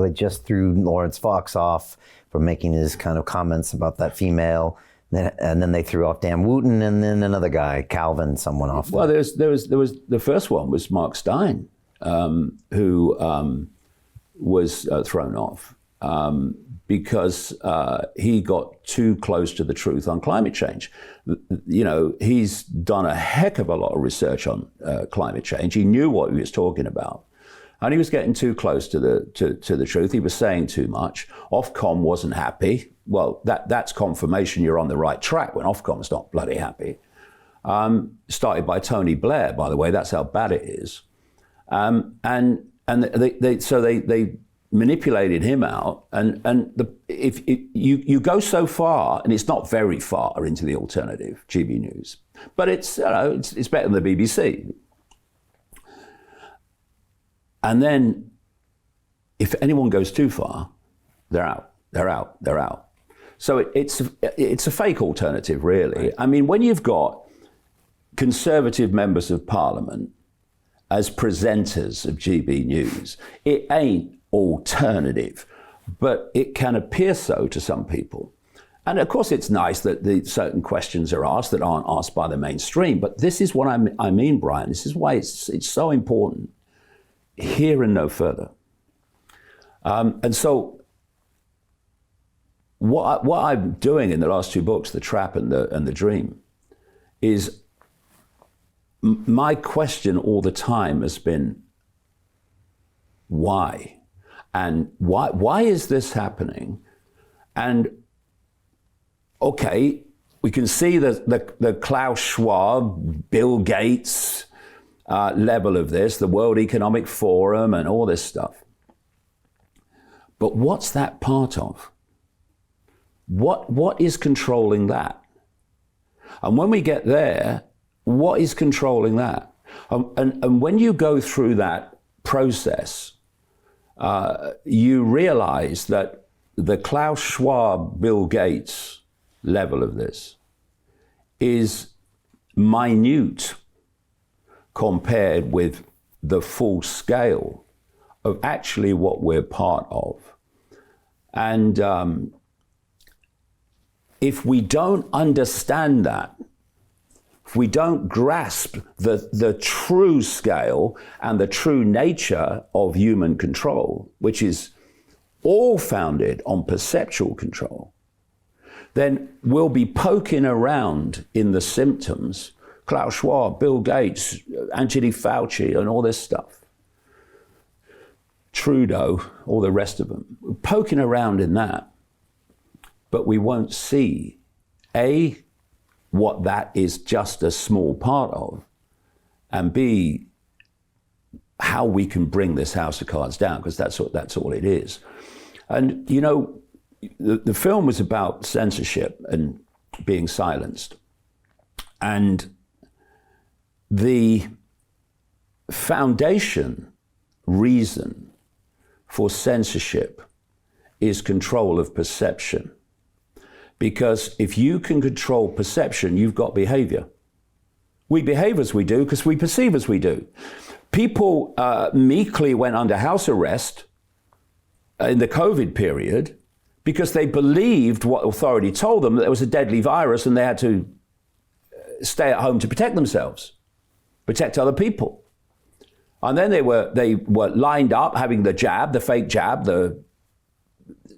They just threw Lawrence Fox off for making his kind of comments about that female. And then they threw off Dan Wooten, and then another guy, Calvin, someone off. Well, there was the first one was Mark Stein, who was thrown off because he got too close to the truth on climate change. You know, he's done a heck of a lot of research on climate change. He knew what he was talking about. And he was getting too close to the truth. He was saying too much. Ofcom wasn't happy. Well, that's confirmation you're on the right track when Ofcom's not bloody happy. Started by Tony Blair, by the way. That's how bad it is. And they manipulated him out. If you go so far, and it's not very far into the alternative GB News, but it's better than the BBC. And then, if anyone goes too far, they're out. So it's a fake alternative, really. I mean, when you've got Conservative members of Parliament as presenters of GB News, it ain't alternative, but it can appear so to some people. And of course, it's nice that certain questions are asked that aren't asked by the mainstream. But this is what I mean, Brian. This is why it's so important. Here and no further. And so what I'm doing in the last two books, The Trap and the Dream, is my question all the time has been, why? And why is this happening? And okay, we can see the Klaus Schwab, Bill Gates level of this, the World Economic Forum and all this stuff. But what's that part of? What is controlling that? And when we get there, what is controlling that? And when you go through that process, you realize that the Klaus Schwab, Bill Gates level of this is minute compared with the full scale of actually what we're part of. And if we don't understand that, if we don't grasp the true scale and the true nature of human control, which is all founded on perceptual control, then we'll be poking around in the symptoms. Klaus Schwab, Bill Gates, Anthony Fauci, and all this stuff. Trudeau, all the rest of them. We're poking around in that, but we won't see, A, what that is just a small part of, and B, how we can bring this house of cards down, because that's all it is. And, you know, the film was about censorship and being silenced. And the foundation reason for censorship is control of perception. Because if you can control perception, you've got behavior. We behave as we do because we perceive as we do. People meekly went under house arrest in the COVID period because they believed what authority told them, that there was a deadly virus and they had to stay at home to protect themselves, protect other people. And then they were lined up having the jab, the fake jab, the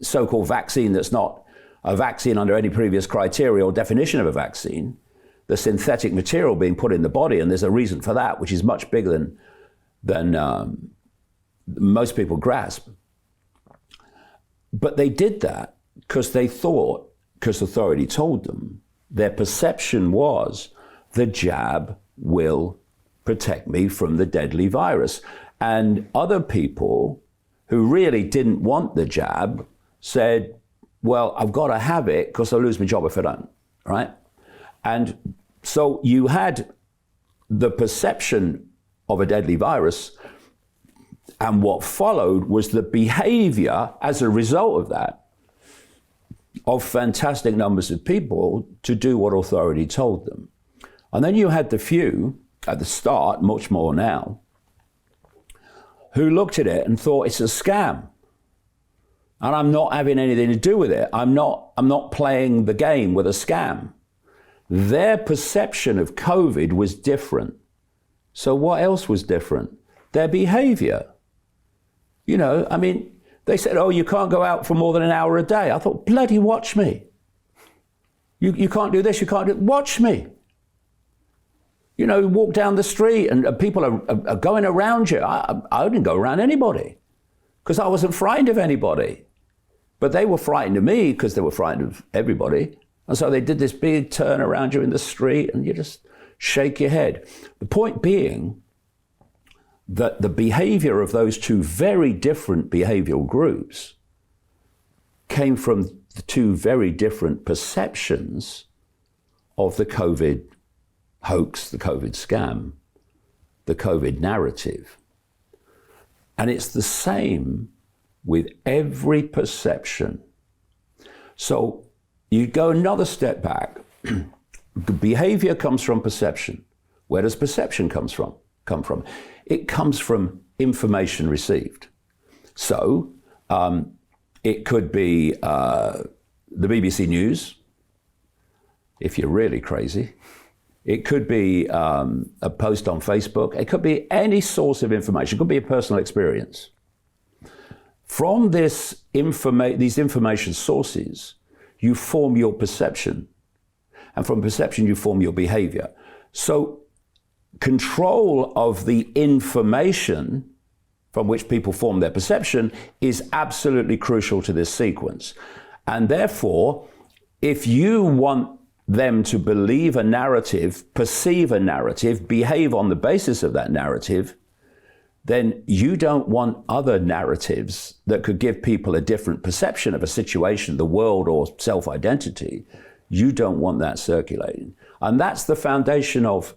so-called vaccine that's not a vaccine under any previous criteria or definition of a vaccine, the synthetic material being put in the body, and there's a reason for that, which is much bigger than most people grasp. But they did that because they thought, because authority told them, their perception was the jab will protect me from the deadly virus. And other people who really didn't want the jab said, well, I've got to have it because I'll lose my job if I don't, right? And so you had the perception of a deadly virus, and what followed was the behavior as a result of that of fantastic numbers of people to do what authority told them. And then you had the few at the start, much more now, who looked at it and thought it's a scam. And I'm not having anything to do with it. I'm not playing the game with a scam. Their perception of COVID was different. So what else was different? Their behavior. You know, I mean, they said, oh, you can't go out for more than an hour a day. I thought, bloody watch me. You can't do this, you can't do it. Watch me. You know, walk down the street and people are going around you. I didn't go around anybody because I wasn't frightened of anybody. But they were frightened of me because they were frightened of everybody. And so they did this big turn around you in the street and you just shake your head. The point being that the behavior of those two very different behavioral groups came from the two very different perceptions of the COVID hoax, the COVID scam, the COVID narrative. And it's the same with every perception. So you go another step back. Behavior comes from perception. Where does perception come from? It comes from information received. So it could be the BBC News, if you're really crazy. It could be a post on Facebook. It could be any source of information. It could be a personal experience. From these information sources, you form your perception. And from perception, you form your behavior. So control of the information from which people form their perception is absolutely crucial to this sequence. And therefore, if you want them to believe a narrative, perceive a narrative, behave on the basis of that narrative, then you don't want other narratives that could give people a different perception of a situation, the world, or self-identity. You don't want that circulating. And that's the foundation of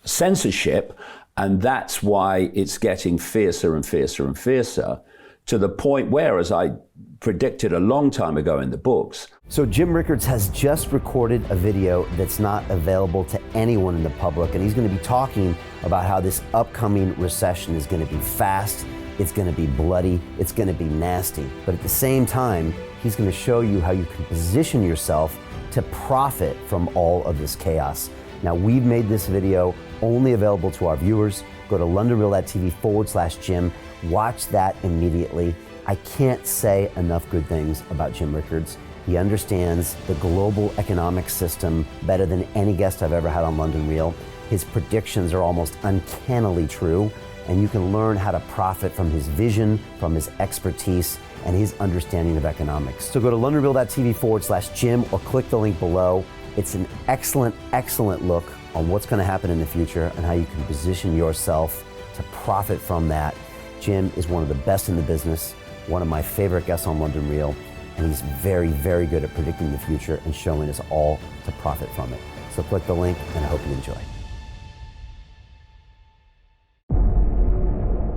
censorship, and that's why it's getting fiercer and fiercer and fiercer, to the point where, as I predicted a long time ago in the books. So Jim Rickards has just recorded a video that's not available to anyone in the public, and he's going to be talking about how this upcoming recession is going to be fast, it's going to be bloody, it's going to be nasty. But at the same time, he's going to show you how you can position yourself to profit from all of this chaos. Now, we've made this video only available to our viewers. Go to londonreal.tv/Jim. Watch that immediately. I can't say enough good things about Jim Rickards. He understands the global economic system better than any guest I've ever had on London Real. His predictions are almost uncannily true, and you can learn how to profit from his vision, from his expertise, and his understanding of economics. So go to londonreal.tv/Jim or click the link below. It's an excellent, excellent look on what's going to happen in the future and how you can position yourself to profit from that. Jim is one of the best in the business, one of my favorite guests on London Real, and he's very, very good at predicting the future and showing us all to profit from it. So click the link, and I hope you enjoy.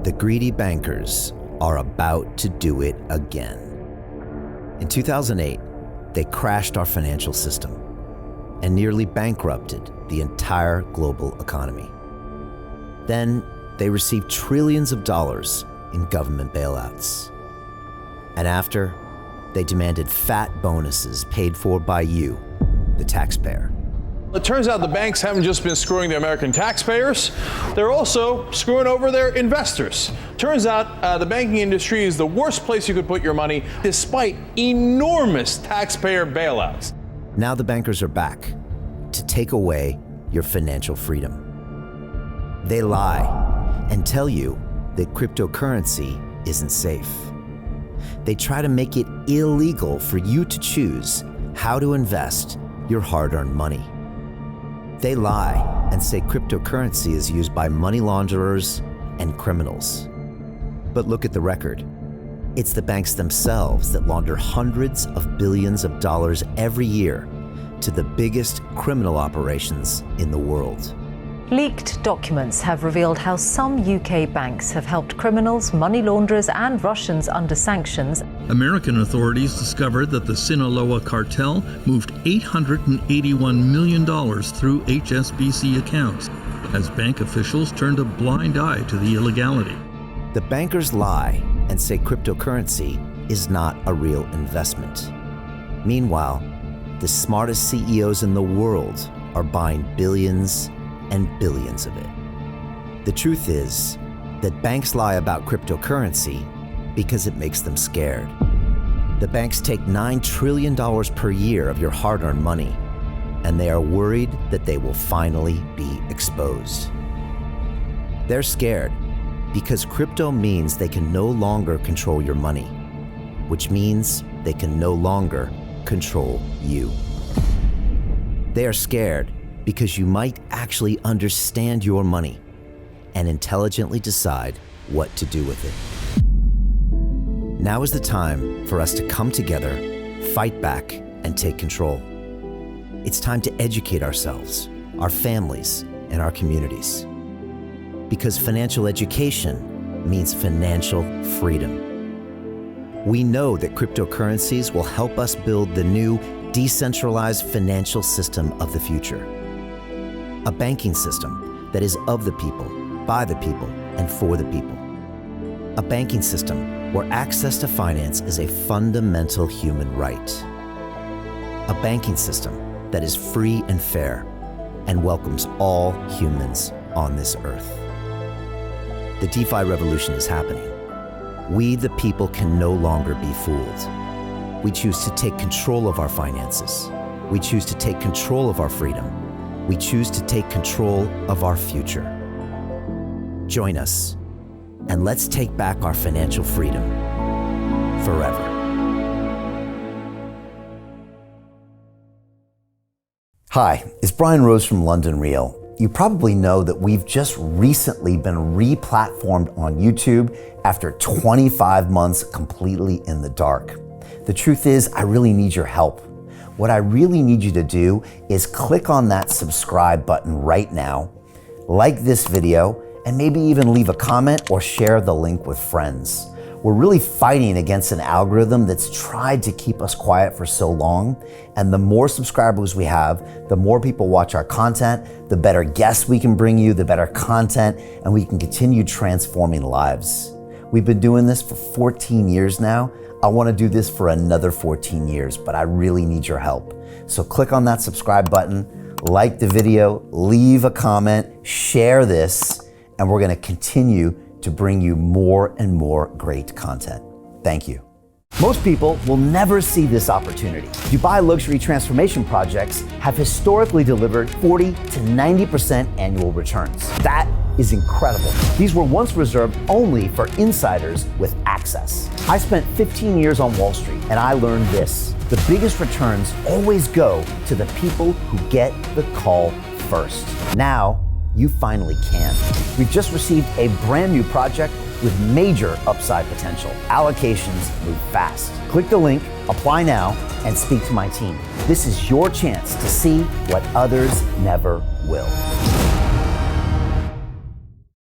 The greedy bankers are about to do it again. In 2008, they crashed our financial system and nearly bankrupted the entire global economy. Then they received trillions of dollars in government bailouts. And after, they demanded fat bonuses paid for by you, the taxpayer. It turns out the banks haven't just been screwing the American taxpayers, they're also screwing over their investors. Turns out the banking industry is the worst place you could put your money, despite enormous taxpayer bailouts. Now the bankers are back to take away your financial freedom. They lie and tell you that cryptocurrency isn't safe. They try to make it illegal for you to choose how to invest your hard-earned money. They lie and say cryptocurrency is used by money launderers and criminals. But look at the record. It's the banks themselves that launder hundreds of billions of dollars every year to the biggest criminal operations in the world. Leaked documents have revealed how some UK banks have helped criminals, money launderers and Russians under sanctions. American authorities discovered that the Sinaloa cartel moved $881 million through HSBC accounts as bank officials turned a blind eye to the illegality. The bankers lie and say cryptocurrency is not a real investment. Meanwhile, the smartest CEOs in the world are buying billions and billions of it. The truth is that banks lie about cryptocurrency because it makes them scared. The banks take $9 trillion per year of your hard-earned money, and they are worried that they will finally be exposed. They're scared because crypto means they can no longer control your money, which means they can no longer control you. They are scared because you might actually understand your money and intelligently decide what to do with it. Now is the time for us to come together, fight back, and take control. It's time to educate ourselves, our families, and our communities. Because financial education means financial freedom. We know that cryptocurrencies will help us build the new decentralized financial system of the future. A banking system that is of the people, by the people, and for the people. A banking system where access to finance is a fundamental human right. A banking system that is free and fair and welcomes all humans on this earth. The DeFi revolution is happening. We, the people, can no longer be fooled. We choose to take control of our finances. We choose to take control of our freedom. We choose to take control of our future. Join us, and let's take back our financial freedom forever. Hi, it's Brian Rose from London Real. You probably know that we've just recently been re-platformed on YouTube after 25 months completely in the dark. The truth is, I really need your help. What I really need you to do is click on that subscribe button right now, like this video, and maybe even leave a comment or share the link with friends. We're really fighting against an algorithm that's tried to keep us quiet for so long. And the more subscribers we have, the more people watch our content, the better guests we can bring you, the better content, and we can continue transforming lives. We've been doing this for 14 years now. I want to do this for another 14 years, but I really need your help. So click on that subscribe button, like the video, leave a comment, share this, and we're going to continue to bring you more and more great content. Thank you. Most people will never see this opportunity. Dubai luxury transformation projects have historically delivered 40 to 90% annual returns. That is incredible. These were once reserved only for insiders with access. I spent 15 years on Wall Street, and I learned this: the biggest returns always go to the people who get the call first. Now, you finally can. We've just received a brand new project with major upside potential. Allocations move fast. Click the link, apply now, and speak to my team. This is your chance to see what others never will.